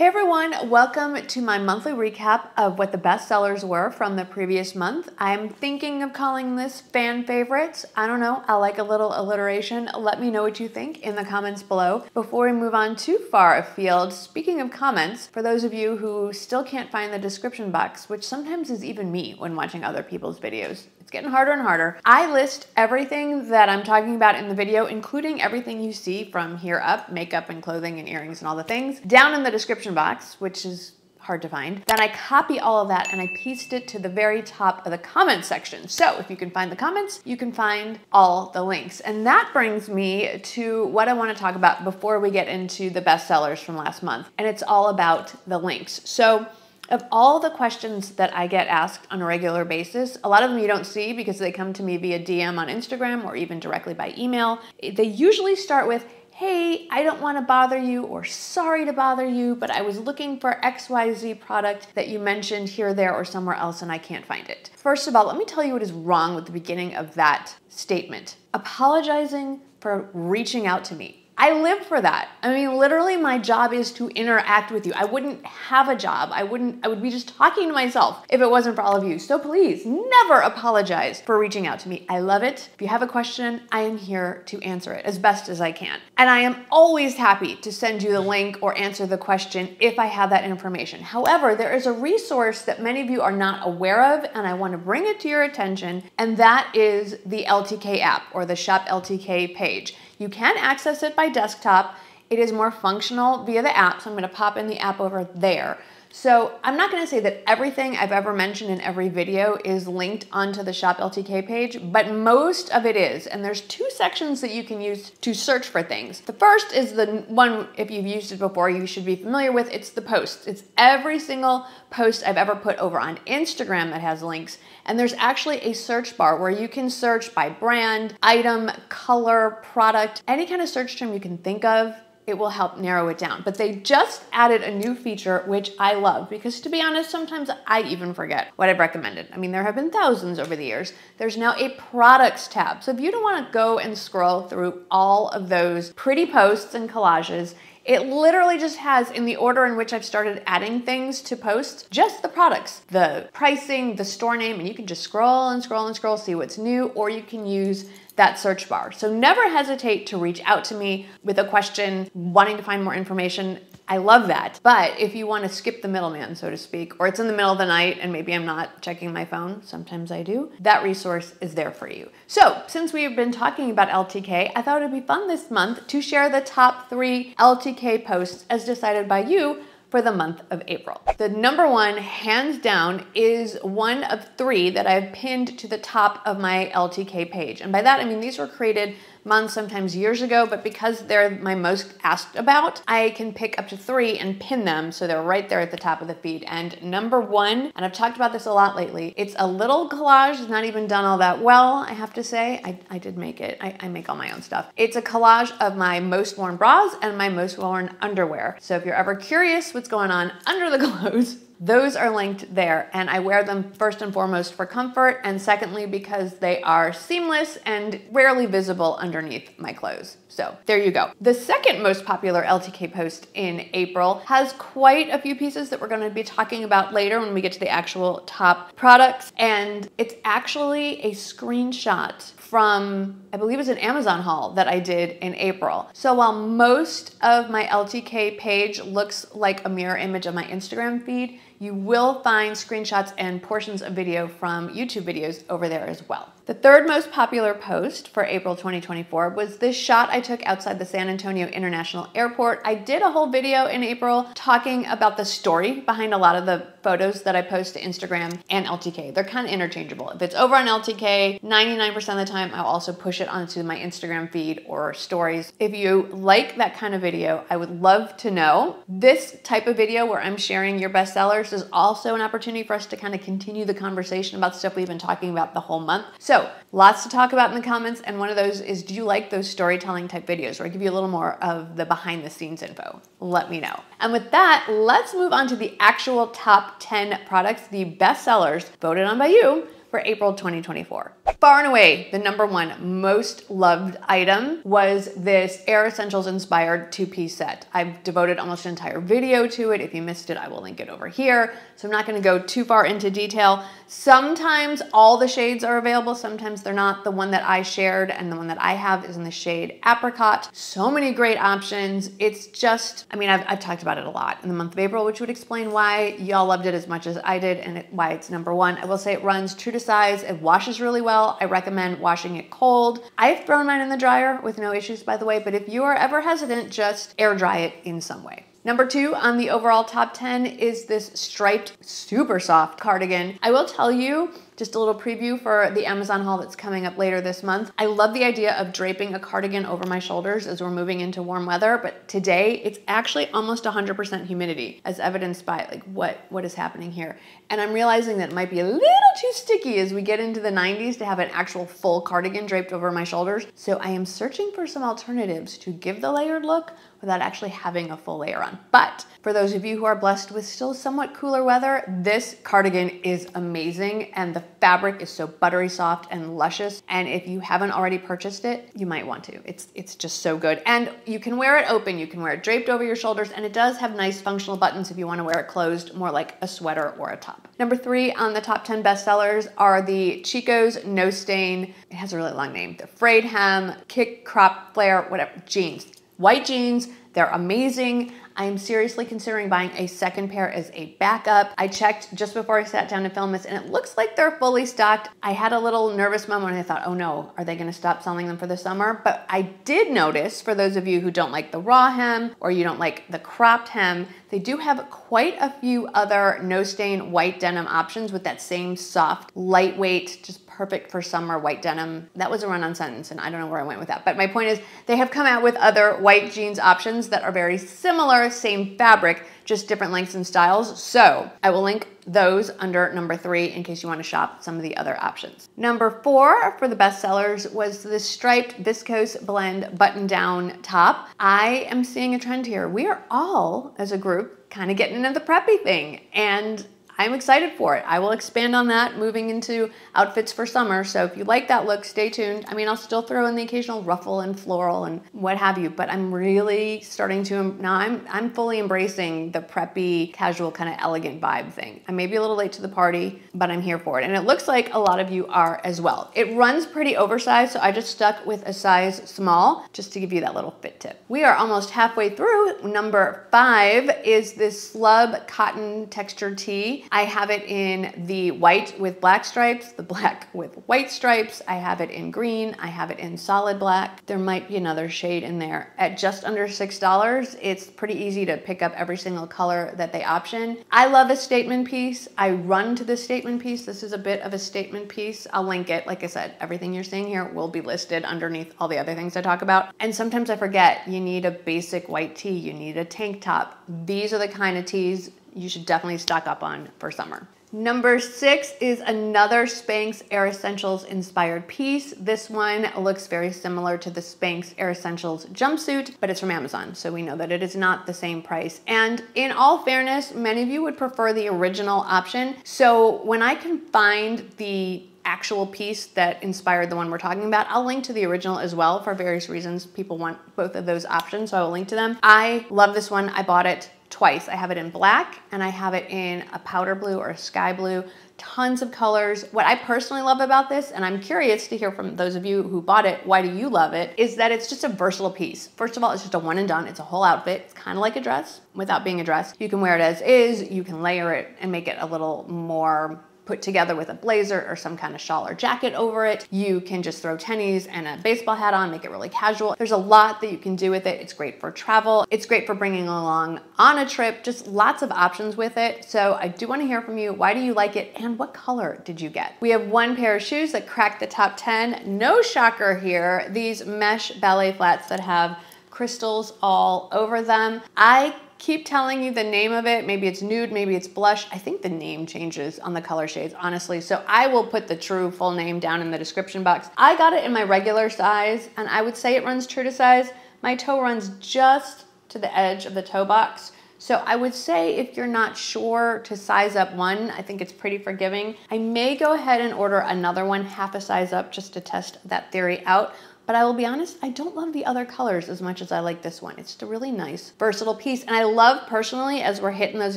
Hey everyone, welcome to my monthly recap of what the best sellers were from the previous month. I'm thinking of calling this fan favorites. I don't know, I like a little alliteration. Let me know what you think in the comments below. Before we move on too far afield, speaking of comments, for those of you who still can't find the description box, which sometimes is even me when watching other people's videos, it's getting harder and harder. I list everything that I'm talking about in the video, including everything you see from here up, makeup and clothing and earrings and all the things, down in the description box, which is hard to find. Then I copy all of that and I paste it to the very top of the comment section. So if you can find the comments, you can find all the links. And that brings me to what I want to talk about before we get into the best sellers from last month. And it's all about the links. So of all the questions that I get asked on a regular basis, a lot of them you don't see because they come to me via DM on Instagram or even directly by email. They usually start with, hey, I don't want to bother you, or sorry to bother you, but I was looking for XYZ product that you mentioned here, there, or somewhere else and I can't find it. First of all, let me tell you what is wrong with the beginning of that statement. Apologizing for reaching out to me. I live for that. I mean, literally my job is to interact with you. I wouldn't have a job. I would be just talking to myself if it wasn't for all of you. So please never apologize for reaching out to me. I love it. If you have a question, I am here to answer it as best as I can. And I am always happy to send you the link or answer the question if I have that information. However, there is a resource that many of you are not aware of, and I want to bring it to your attention, and that is the LTK app or the Shop LTK page. You can access it by desktop. It is more functional via the app, so I'm going to pop in the app over there. So I'm not going to say that everything I've ever mentioned in every video is linked onto the Shop LTK page, but most of it is. And there's two sections that you can use to search for things. The first is the one, if you've used it before, you should be familiar with. It's the posts. It's every single post I've ever put over on Instagram that has links. And there's actually a search bar where you can search by brand, item, color, product, any kind of search term you can think of. It will help narrow it down. But they just added a new feature, which I love, because to be honest, sometimes I even forget what I've recommended. I mean, there have been thousands over the years. There's now a products tab. So if you don't want to go and scroll through all of those pretty posts and collages, it literally just has, in the order in which I've started adding things to post, just the products, the pricing, the store name, and you can just scroll and scroll and scroll, see what's new, or you can use that search bar. So never hesitate to reach out to me with a question, wanting to find more information. I love that. But if you want to skip the middleman, so to speak, or it's in the middle of the night and maybe I'm not checking my phone, sometimes I do, that resource is there for you. So since we've been talking about LTK, I thought it'd be fun this month to share the top 3 LTK posts as decided by you for the month of April. The number one, hands down, is one of 3 that I've pinned to the top of my LTK page. And by that, I mean these were created months, sometimes years ago, but because they're my most asked about, I can pick up to 3 and pin them so they're right there at the top of the feed. And number 1, and I've talked about this a lot lately, it's a little collage. It's not even done all that well, I have to say. I did make it. I make all my own stuff. It's a collage of my most worn bras and my most worn underwear. So if you're ever curious what's going on under the clothes, those are linked there, and I wear them first and foremost for comfort, and secondly because they are seamless and rarely visible underneath my clothes. So there you go. The second most popular LTK post in April has quite a few pieces that we're going to be talking about later when we get to the actual top products, and it's actually a screenshot from, I believe it's an Amazon haul that I did in April. So while most of my LTK page looks like a mirror image of my Instagram feed, you will find screenshots and portions of video from YouTube videos over there as well. The third most popular post for April 2024 was this shot I took outside the San Antonio International Airport. I did a whole video in April talking about the story behind a lot of the photos that I post to Instagram and LTK. They're kind of interchangeable. If it's over on LTK, 99% of the time, I'll also push it onto my Instagram feed or stories. If you like that kind of video, I would love to know. This type of video where I'm sharing your best sellers is also an opportunity for us to kind of continue the conversation about stuff we've been talking about the whole month. So lots to talk about in the comments, and one of those is, do you like those storytelling type videos where I give you a little more of the behind the scenes info? Let me know. And with that, let's move on to the actual top 10 products, the best sellers voted on by you for April 2024. Far and away, the #1 most loved item was this AirEssentials inspired two-piece set. I've devoted almost an entire video to it. If you missed it, I will link it over here. So I'm not gonna go too far into detail. Sometimes all the shades are available, sometimes they're not. The one that I shared and the one that I have is in the shade Apricot. So many great options. It's just, I mean, I've talked about it a lot in the month of April, which would explain why y'all loved it as much as I did and why it's #1. I will say it runs true to size. It washes really well. I recommend washing it cold. I've thrown mine in the dryer with no issues, by the way, but if you are ever hesitant, just air dry it in some way. #2 on the overall top 10 is this striped, super soft cardigan. I will tell you, just a little preview for the Amazon haul that's coming up later this month. I love the idea of draping a cardigan over my shoulders as we're moving into warm weather, but today it's actually almost 100% humidity, as evidenced by like what is happening here. And I'm realizing that it might be a little too sticky as we get into the 90s to have an actual full cardigan draped over my shoulders. So I am searching for some alternatives to give the layered look without actually having a full layer on. But for those of you who are blessed with still somewhat cooler weather, this cardigan is amazing and the fabric is so buttery soft and luscious. And if you haven't already purchased it, you might want to. It's just so good. And you can wear it open, you can wear it draped over your shoulders, and it does have nice functional buttons if you want to wear it closed, more like a sweater or a top. #3 on the top 10 bestsellers are the Chico's No Stain, it has a really long name, the frayed hem, kick, crop, flare, whatever, jeans. White jeans, they're amazing. I am seriously considering buying a second pair as a backup. I checked just before I sat down to film this and it looks like they're fully stocked. I had a little nervous moment and I thought, oh no, are they gonna stop selling them for the summer? But I did notice, for those of you who don't like the raw hem or you don't like the cropped hem, they do have quite a few other no stain white denim options with that same soft, lightweight, just perfect for summer white denim. That was a run-on sentence and I don't know where I went with that. But my point is they have come out with other white jeans options that are very similar, same fabric, just different lengths and styles. So I will link those under #3 in case you want to shop some of the other options. #4 for the bestsellers was this striped viscose blend button-down top. I am seeing a trend here. We are all, as a group, kind of getting into the preppy thing, and I'm excited for it. I will expand on that moving into outfits for summer. So if you like that look, stay tuned. I mean, I'll still throw in the occasional ruffle and floral and what have you, but I'm really starting to, now I'm fully embracing the preppy, casual, kind of elegant vibe thing. I may be a little late to the party, but I'm here for it. And it looks like a lot of you are as well. It runs pretty oversized, so I just stuck with a size small just to give you that little fit tip. We are almost halfway through. #5 is this Slub cotton textured tee. I have it in the white with black stripes, the black with white stripes. I have it in green. I have it in solid black. There might be another shade in there. At just under $6, it's pretty easy to pick up every single color that they option. I love a statement piece. I run to the statement piece. This is a bit of a statement piece. I'll link it. Like I said, everything you're seeing here will be listed underneath all the other things I talk about. And sometimes I forget, you need a basic white tee. You need a tank top. These are the kind of tees you should definitely stock up on for summer. #6 is another Spanx AirEssentials inspired piece. This one looks very similar to the Spanx AirEssentials jumpsuit, but it's from Amazon, so we know that it is not the same price. And in all fairness, many of you would prefer the original option. So when I can find the actual piece that inspired the one we're talking about, I'll link to the original as well. For various reasons, people want both of those options, so I will link to them. I love this one. I bought it twice. I have it in black and I have it in a powder blue or a sky blue. Tons of colors. What I personally love about this, and I'm curious to hear from those of you who bought it, why do you love it, is that it's just a versatile piece. First of all, it's just a one and done. It's a whole outfit. It's kind of like a dress without being a dress. You can wear it as is. You can layer it and make it a little more put together with a blazer or some kind of shawl or jacket over it. You can just throw tennies and a baseball hat on, make it really casual. There's a lot that you can do with it. It's great for travel. It's great for bringing along on a trip, just lots of options with it. So I do want to hear from you. Why do you like it and what color did you get? We have one pair of shoes that cracked the top 10. No shocker here. These mesh ballet flats that have crystals all over them. I keep telling you the name of it. Maybe it's nude, maybe it's blush. I think the name changes on the color shades, honestly. So I will put the true full name down in the description box. I got it in my regular size, and I would say it runs true to size. My toe runs just to the edge of the toe box. So I would say if you're not sure to size up one, I think it's pretty forgiving. I may go ahead and order another one half a size up just to test that theory out. But I will be honest, I don't love the other colors as much as I like this one. It's just a really nice, versatile piece. And I love personally, as we're hitting those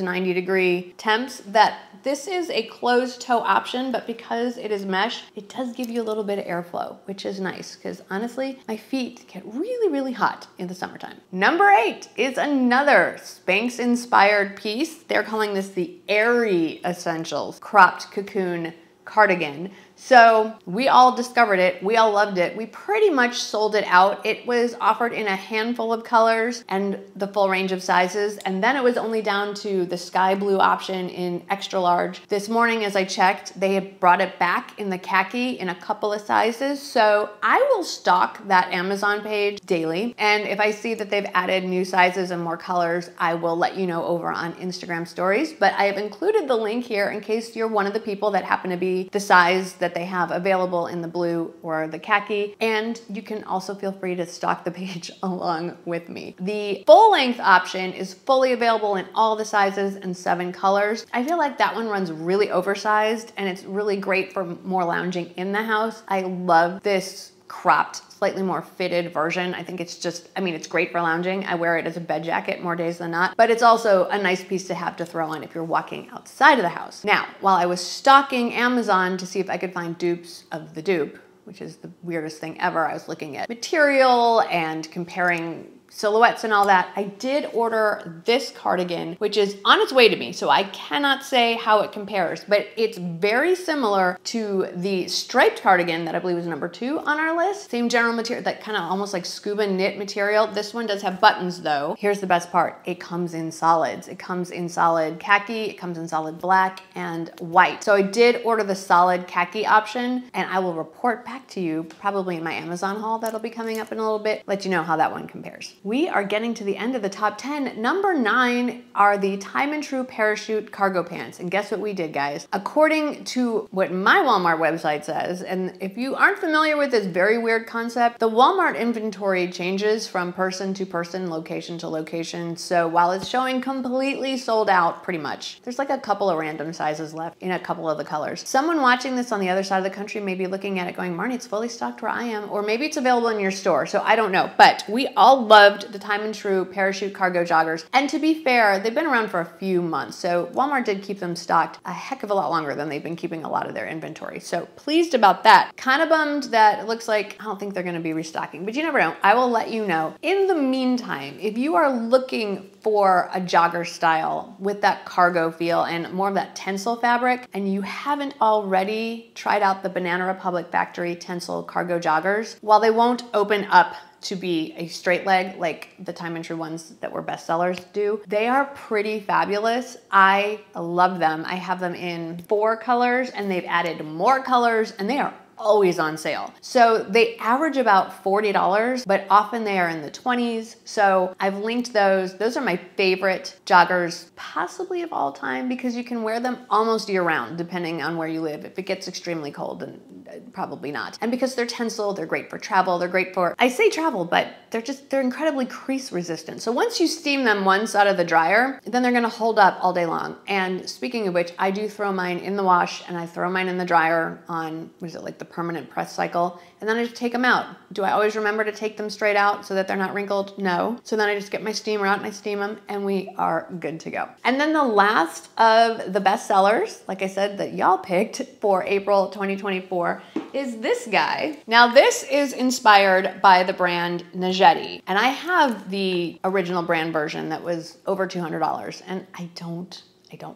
90-degree temps, that this is a closed toe option, but because it is mesh, it does give you a little bit of airflow, which is nice because honestly, my feet get really, really hot in the summertime. Number 8 is another Spanx inspired piece. They're calling this the Airy Essentials cropped cocoon cardigan. So we all discovered it, we all loved it. We pretty much sold it out. It was offered in a handful of colors and the full range of sizes. And then it was only down to the sky blue option in extra large. This morning as I checked, they had brought it back in the khaki in a couple of sizes. So I will stock that Amazon page daily. And if I see that they've added new sizes and more colors, I will let you know over on Instagram stories. But I have included the link here in case you're one of the people that happen to be the size that they have available in the blue or the khaki, and you can also feel free to stalk the page along with me. The full length option is fully available in all the sizes and 7 colors. I feel like that one runs really oversized and it's really great for more lounging in the house. I love this cropped, slightly more fitted version. I think it's just, I mean, it's great for lounging. I wear it as a bed jacket more days than not, but it's also a nice piece to have to throw on if you're walking outside of the house. Now, while I was stalking Amazon to see if I could find dupes of the dupe, which is the weirdest thing ever, I was looking at material and comparing silhouettes and all that, I did order this cardigan, which is on its way to me, so I cannot say how it compares, but it's very similar to the striped cardigan that I believe was number 2 on our list. Same general material, that kind of almost like scuba knit material. This one does have buttons though. Here's the best part. It comes in solids. It comes in solid khaki, it comes in solid black and white. So I did order the solid khaki option and I will report back to you probably in my Amazon haul that'll be coming up in a little bit, let you know how that one compares. We are getting to the end of the top 10. Number 9 are the Time and True parachute cargo pants. And guess what we did, guys? According to what my Walmart website says, and if you aren't familiar with this very weird concept, the Walmart inventory changes from person to person, location to location. So while it's showing completely sold out pretty much, there's like a couple of random sizes left in a couple of the colors. Someone watching this on the other side of the country may be looking at it going, Marnie, it's fully stocked where I am, or maybe it's available in your store. So I don't know, but we all loved the Time and True parachute cargo joggers. And to be fair, they've been around for a few months. So Walmart did keep them stocked a heck of a lot longer than they've been keeping a lot of their inventory. So pleased about that. Kind of bummed that it looks like I don't think they're going to be restocking, but you never know. I will let you know. In the meantime, if you are looking for a jogger style with that cargo feel and more of that tencel fabric, and you haven't already tried out the Banana Republic Factory Tencel cargo joggers, while they won't open up to be a straight leg like the Time and True ones that were bestsellers do, they are pretty fabulous. I love them. I have them in 4 colors and they've added more colors and they are always on sale. So they average about $40, but often they are in the 20s. So I've linked those. Those are my favorite joggers, possibly of all time, because you can wear them almost year round, depending on where you live. If it gets extremely cold, then probably not. And because they're tencel, they're great for travel. They're great for, I say travel, but they're incredibly crease resistant. So once you steam them once out of the dryer, then they're gonna hold up all day long. And speaking of which, I do throw mine in the wash and I throw mine in the dryer on, what is it, like the permanent press cycle, and then I just take them out. Do I always remember to take them straight out so that they're not wrinkled? No. So then I just get my steamer out and I steam them and we are good to go. And then the last of the best sellers, like I said, that y'all picked for April 2024 is this guy. Now this is inspired by the brand Nagetti, and I have the original brand version that was over $200 and I don't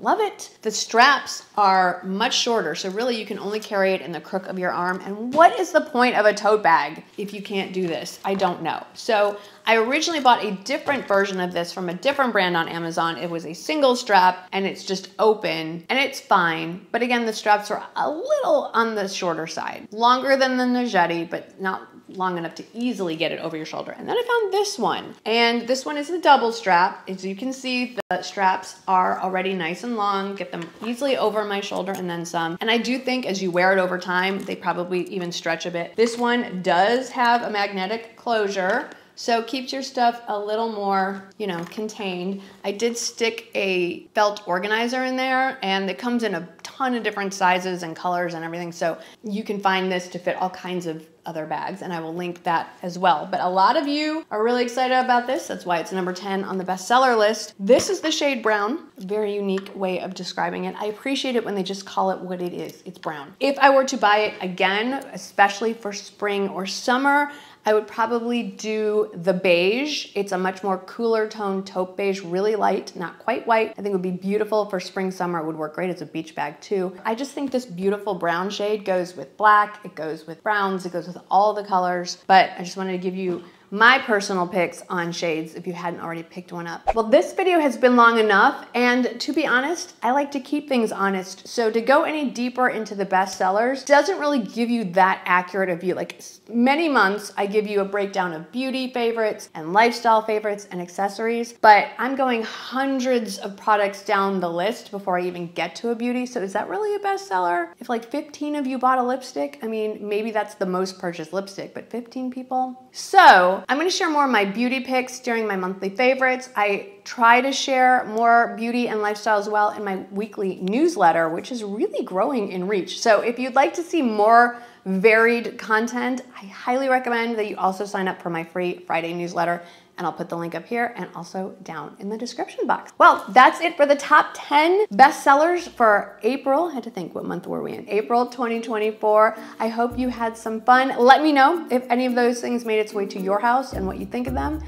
love it. The straps are much shorter, so really you can only carry it in the crook of your arm. And what is the point of a tote bag if you can't do this? I don't know. So I originally bought a different version of this from a different brand on Amazon. It was a single strap and it's just open and it's fine. But again, the straps are a little on the shorter side. Longer than the Nagetti, but not long enough to easily get it over your shoulder. And then I found this one. And this one is a double strap. As you can see, the straps are already nice and long. Get them easily over my shoulder and then some. And I do think as you wear it over time, they probably even stretch a bit. This one does have a magnetic closure, So keeps your stuff a little more, you know, contained. I did stick a felt organizer in there, and it comes in a ton of different sizes and colors and everything. So you can find this to fit all kinds of other bags, and I will link that as well. But a lot of you are really excited about this. That's why it's number 10 on the bestseller list. This is the shade brown. Very unique way of describing it. I appreciate it when they just call it what it is. It's brown. If I were to buy it again, especially for spring or summer, I would probably do the beige. It's a much more cooler tone taupe beige, really light, not quite white. I think it would be beautiful for spring, summer. It would work great as a beach bag too. I just think this beautiful brown shade goes with black, it goes with browns, it goes with all the colors, but I just wanted to give you my personal picks on shades if you hadn't already picked one up. Well, this video has been long enough, and to be honest, I like to keep things honest. So to go any deeper into the bestsellers doesn't really give you that accurate a view. Like many months, I give you a breakdown of beauty favorites and lifestyle favorites and accessories, but I'm going hundreds of products down the list before I even get to a beauty. So is that really a bestseller? If like 15 of you bought a lipstick, I mean, maybe that's the most purchased lipstick, but 15 people? So I'm gonna share more of my beauty picks during my monthly favorites. I try to share more beauty and lifestyle as well in my weekly newsletter, which is really growing in reach. So if you'd like to see more varied content, I highly recommend that you also sign up for my free Friday newsletter, and I'll put the link up here and also down in the description box. Well, that's it for the top 10 bestsellers for April. I had to think, what month were we in? April 2024. I hope you had some fun. Let me know if any of those things made its way to your house and what you think of them.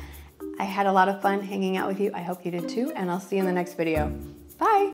I had a lot of fun hanging out with you. I hope you did too, and I'll see you in the next video. Bye.